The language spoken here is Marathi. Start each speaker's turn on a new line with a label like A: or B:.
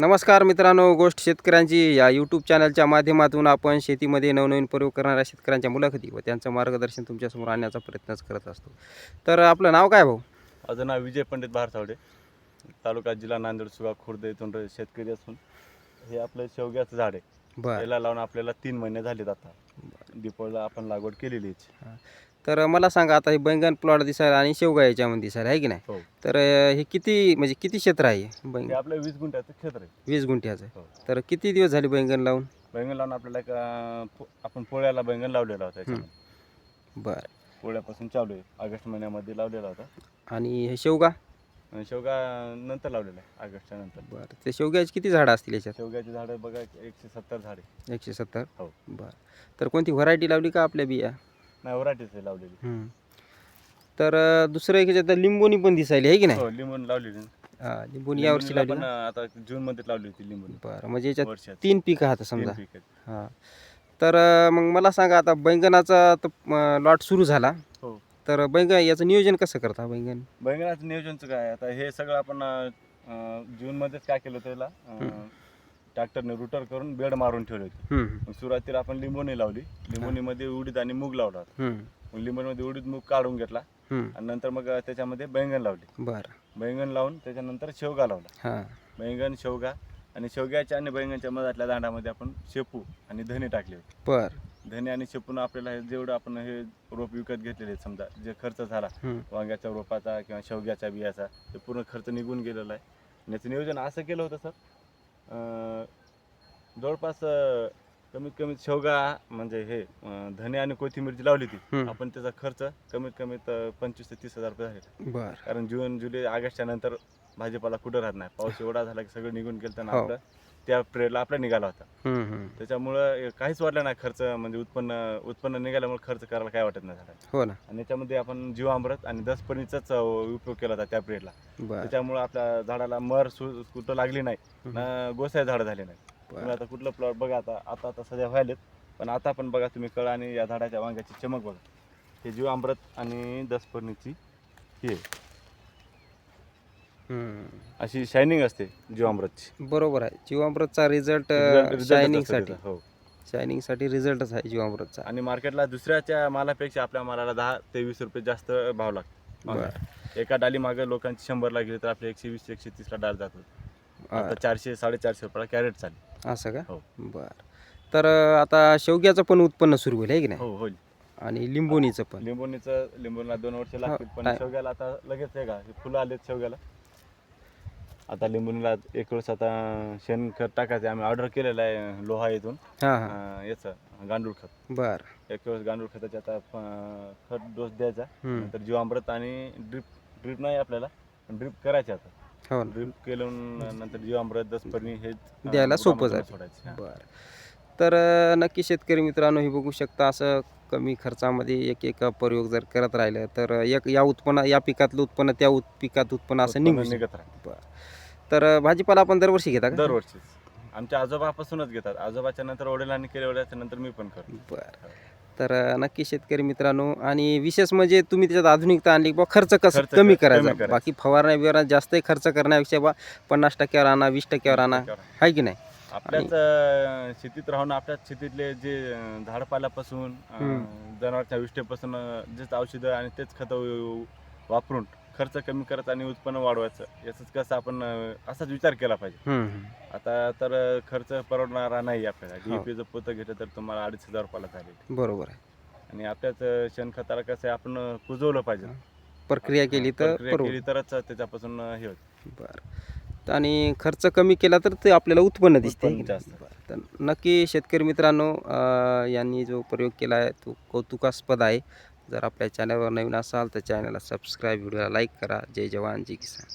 A: नमस्कार मित्रांनो, गोष्ट शेतकऱ्यांची या यूट्यूब चॅनलच्या माध्यमातून आपण शेतीमध्ये नवनवीन प्रयोग करणाऱ्या शेतकऱ्यांच्या मुलाखती व त्यांचं मार्गदर्शन तुमच्यासमोर आणण्याचा प्रयत्नच करत असतो. तर आपलं नाव काय भाऊ?
B: माझं नाव विजय पंडित भारसावडे, तालुका जिल्हा नांदेड, सुगा खुर्द येथून शेतकरी असून हे आपलं शेवग्याचं झाड आहे.
A: बरं.
B: याला लावून आपल्याला 3 महिने झालेत. आता दीपावलीला आपण लागवड केलेली आहे.
A: तर मला सांगा, आता हे बैंगन प्लॉट दिसायला आणि शेवगा याच्यामध्ये दिसायला आहे की नाही?
B: हो.
A: तर हे किती क्षेत्र आहे
B: हे
A: बैंगन?
B: आपलं 20 गुंठ्याचं क्षेत्र आहे.
A: 20 गुंठ्याचं.
B: हो.
A: तर किती दिवस झाले बैंगन लावून?
B: बैंगन लावून आपल्याला आपण पोळ्याला बैंगन लावलेला होता. याच्यामध्ये
A: बरं.
B: पोळ्यापासून चालू आहे. ऑगस्ट महिन्यामध्ये लावलेला होता
A: आणि हे शेवगा?
B: आणि शेवगा नंतर लावलेला आहे, ऑगस्टच्या नंतर.
A: बरं. ते शेवग्याची किती झाडं असतील याच्यात?
B: शेवग्याची झाडं बघा 170 झाडे.
A: 170.
B: हो.
A: बरं. तर कोणती व्हरायटी लावली का आपल्या बिया?
B: नाही, व्हरायटीच आहे लावलेली.
A: तर दुसरं एक याच्यात लिंबोनी पण दिसायली आहे की नाही?
B: हो, लिंबून लावलेली.
A: हां, लिंबोनी यावर्षी लावली
B: पण
A: ना?
B: आता जून मध्ये लावली होती लिंबून.
A: बरं, म्हणजे याच्यात
B: वर्षात
A: 3 पिकं आहेत
B: 3
A: समजा.
B: पीक आहेत.
A: हां. तर मग मला सांगा, आता बैंगनाचा लॉट सुरू झाला.
B: हो.
A: तर बैंगन याचं नियोजन कसं करता बैंगन?
B: बैंगनाचं नियोजनचं काय आता हे सगळं आपण जूनमध्येच काय केलं त्याला ट्रॅक्टरने रुटर करून बेड मारून ठेवले होते. मग सुरुवातीला आपण लिंबोणी लावली. लिंबोणीमध्ये उडीद आणि मूग लावला होता. मग लिंबोणीमध्ये उडीद मूग काढून घेतला आणि नंतर मग त्याच्यामध्ये बैंगन लावली.
A: बरं.
B: बैंगन लावून त्याच्यानंतर शेवगा लावला.
A: हां.
B: बैंगन, शेवगा आणि शेवग्याच्या आणि बैंगनच्या मधातल्या दांडामध्ये आपण शेपू आणि धने टाकले होते.
A: बरं.
B: धने आणि शेपून आपल्याला जेवढं आपण हे रोप विकत घेतलेले आहेत, समजा जे खर्च झाला वांग्याच्या रोपाचा किंवा शेवग्याच्या बियाचा, ते पूर्ण खर्च निघून गेलेला आहे. आणि याचं नियोजन असं केलं होतं सर, जवळपास कमीत कमी शेवगा म्हणजे हे धने आणि कोथिंबीरची लावली होती आपण. त्याचा खर्च कमीत कमी 25,000 ते 30,000 रुपये झाले.
A: बरं.
B: कारण जून, जुलै, ऑगस्टच्या नंतर भाजीपाला कुठं राहत नाही. पाऊस एवढा झाला की सगळं निघून गेलं. तर आपलं त्या पिरियडला आपला निघाला होता. त्याच्यामुळं काहीच वाटलं नाही खर्च, म्हणजे उत्पन्न निघाल्यामुळे खर्च करायला काय वाटत नाही झाला.
A: हो ना.
B: आणि याच्यामध्ये आपण जीवामृत आणि 10 पन्नीचाच उपयोग केला होता त्या पिरियडला. त्याच्यामुळे आपल्या झाडाला मर कुठं लागली नाही ना, गोसाय झाडं झाले नाही. तुम्ही आता कुठलं प्लॉट बघा, आता सध्या व्हायलेत, पण आता पण बघा तुम्ही कळा आणि या झाडाच्या वांग्याची चमक बघा. हे जीवामृत आणि 10 पन्नीची हे अशी शायनिंग असते जीवामृतची.
A: बरोबर आहे. जीवामृतचा रिझल्ट शायनिंगसाठी.
B: हो,
A: शायनिंगसाठी रिझल्टच आहे जीवामृतचा.
B: आणि मार्केटला दुसऱ्याच्या मालापेक्षा आपल्या मालाला 10 ते 20 रुपये जास्त भाव लागतो. एका डाली मागे लोकांची 100ला गेली तर आपले 120-130ला डाल जातो. आता 400-450 रुपयाला कॅरेट चालेल.
A: असं का?
B: हो.
A: बरं. तर आता शेवग्याचं पण उत्पन्न सुरू होईल आहे की नाही?
B: हो, होईल.
A: आणि लिंबोणीचं पण.
B: लिंबूला 2 वर्ष लागतील, पण शेवग्याला आता लगेच आहे का, फुलं आलेत शेवग्याला. आता लिंबूला एक वेळेस आता शेणखत टाकायचं आम्ही ऑर्डर केलेलं आहे लोहा येथून. याचं गांडूळ खत.
A: बरं.
B: एक वेळेस गांडूळ खताचा आता खत डोस द्यायचा, नंतर जीवामृत आणि ड्रीप नाही आपल्याला, ड्रीप करायचे आता. ड्रीप केलं नंतर जीवामृत 10 पन्नी हे
A: द्यायला सोपं जातं. बरं. तर नक्की शेतकरी मित्रांनो, हे बघू शकता, असं कमी खर्चामध्ये एक प्रयोग जर करत राहिलं तर या पिकातलं उत्पन्न त्या पिकात उत्पन्न असं निघत
B: राहतं.
A: बरं. तर भाजीपाला आपण दरवर्षी घेता का?
B: दरवर्षीच. आमच्या आजोबापासूनच घेतात. आजोबाच्या नंतर वडिलांनी केले, वडिलांच्या नंतर मी पण करतो.
A: बरं. तर नक्की शेतकरी मित्रांनो, आणि विशेष म्हणजे तुम्ही त्याच्यात आधुनिकता आणली, खर्च कमी करायचा. बाकी फवारण्या बिवारण्या जास्त खर्च करण्यापेक्षा 50%वर आणा, 20%वर आणा, आहे की नाही?
B: आपल्याच शेतीत राहून आपल्याच शेतीतले जे झाडपाल्यापासून जनावरांच्या विष्ठेपासून जेच औषधं आणि तेच खतं वापरून खर्च कमी करत आणि उत्पन्न वाढवायचं, याच कसं आपण असाच विचार केला पाहिजे. आता तर खर्च परवडणारा नाही आपल्याला. DAPचं पोतं घेतलं तर तुम्हाला 2,500 रुपयाला चालेल.
A: बरोबर आहे.
B: आणि आपल्याच शेणखताला कसं आपण कुजवलं पाहिजे,
A: प्रक्रिया केली
B: तरच त्याच्यापासून हे होतं.
A: बरं. आणि खर्च कमी केला तर ते आपल्याला उत्पन्न दिसते
B: जास्त.
A: तर नक्की शेतकरी मित्रांनो, यांनी जो प्रयोग केला आहे तो कौतुकास्पद आहे. जर आपल्या चॅनलवर नवीन असाल तर चॅनलला सबस्क्राईब, व्हिडिओला लाईक करा. जय जवान जय किसान.